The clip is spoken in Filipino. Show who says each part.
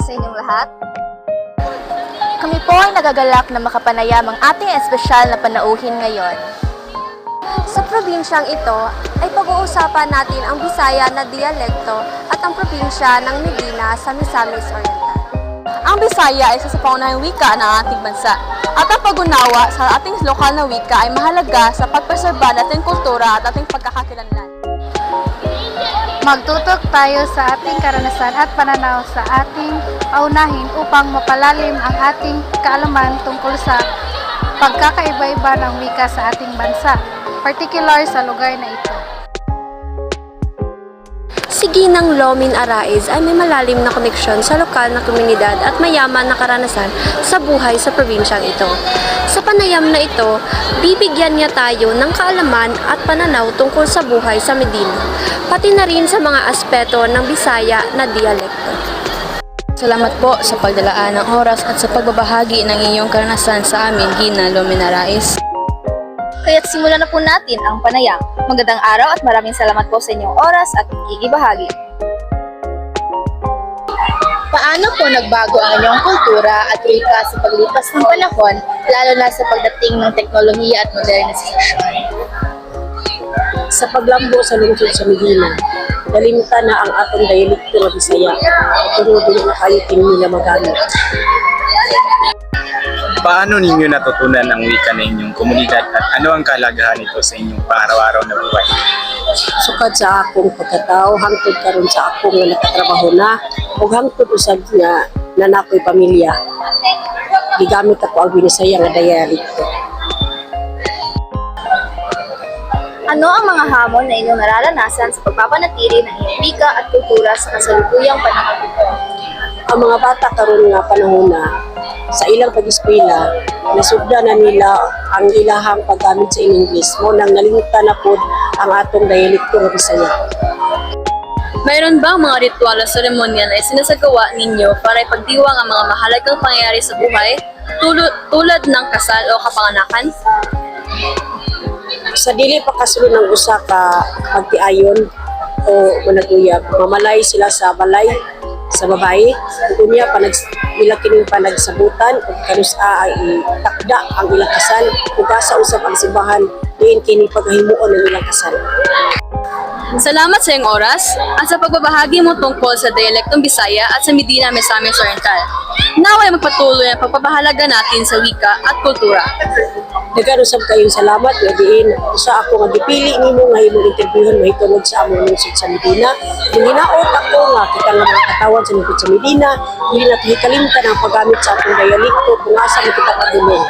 Speaker 1: sa inyong lahat. Kami po ay nagagalak na makapanayam ang ating espesyal na panauhin ngayon. Sa probinsyang ito ay pag-uusapan natin ang Bisaya na dialekto at ang probinsya ng Medina sa Misamis Oriental.
Speaker 2: Ang Bisaya ay isa sa pangunahing wika ng ating bansa at ang pag-unawa sa ating lokal na wika ay mahalaga sa pagpreserba ng ating kultura at ating pagkakakilanlan.
Speaker 3: Magtutok tayo sa ating karanasan at pananaw sa ating paunahin upang mapalalim ang ating kaalaman tungkol sa pagkakaiba-iba ng wika sa ating bansa, particular sa lugar na ito.
Speaker 1: Si Ginang Lomin Araiz ay may malalim na koneksyon sa lokal na komunidad at mayaman na karanasan sa buhay sa probinsyang ito. Sa panayam na ito, bibigyan niya tayo ng kaalaman at pananaw tungkol sa buhay sa Medina, pati na rin sa mga aspeto ng Bisaya na dialekto.
Speaker 2: Salamat po sa pagdalaan ng oras at sa pagbabahagi ng inyong karanasan sa amin, Ginang Lomin Araiz.
Speaker 1: Kaya't simulan na po natin ang panayam. Magandang araw at maraming salamat po sa inyong oras at pagkikibahagi.
Speaker 4: Paano po nagbago ang inyong kultura at wika sa paglipas ng panahon, lalo na sa pagdating ng teknolohiya at modernisasyon?
Speaker 5: Sa paglambo sa lungsod sa Medina, nalimutan na ang atong dialekto na Bisaya at tunod na kayo nila magamit.
Speaker 6: Paano ninyo natutunan ang wika ng inyong komunidad at ano ang kahalagahan nito sa inyong pang-araw-araw na buhay?
Speaker 5: Sukad sa akong pagkatao, hangtod karon sa akong nga nakatrabaho na, o hangtod usab nga nanakoy pamilya. Gigamit ako ang Binisaya nga dialekto.
Speaker 1: Ano ang mga hamon na inyong nararanasan sa pagpapanatili ng inyong wika at kultura sa kasalukuyang panahon?
Speaker 5: Ang mga bata karon nga panahon na sa ilang pag-eskwela, nasugda na nila ang ilahang paggamit sa English mo nang nalimutan na po ang atong dialekto nga Bisaya.
Speaker 2: Mayroon bang mga ritual o seremonya na isinasagawa ninyo para ipagdiwang ang mga mahalagang pangyayari sa buhay tulad ng kasal o kapanganakan?
Speaker 5: Sa dili pa kasunod ng usa ka magtiayon o managuyab, mamalay sila sa balay sa babae, kunya ila kining panagsabutan ug kanusa ay takda ang ilang kasal ug asa usab ang simbahan diin kini paghimuon ng ilang kasal.
Speaker 2: Salamat sa iyong oras at sa pagbabahagi mo tungkol sa dialektong Bisaya at sa Medina Misamis Oriental. Naway magpatuloy ang pagpapahalaga natin sa wika at kultura.
Speaker 5: Daghang usab kayong salamat nga diin usa ako nga gipili nimo nga imong interbyuhan mahitungod sa among lungsod sa Medina. Hinaot ako nga kita nga mga katawan sa lungsod sa Medina, dili na kalimtan ang paggamit sa atong dialekto kung asa mo kita padulong.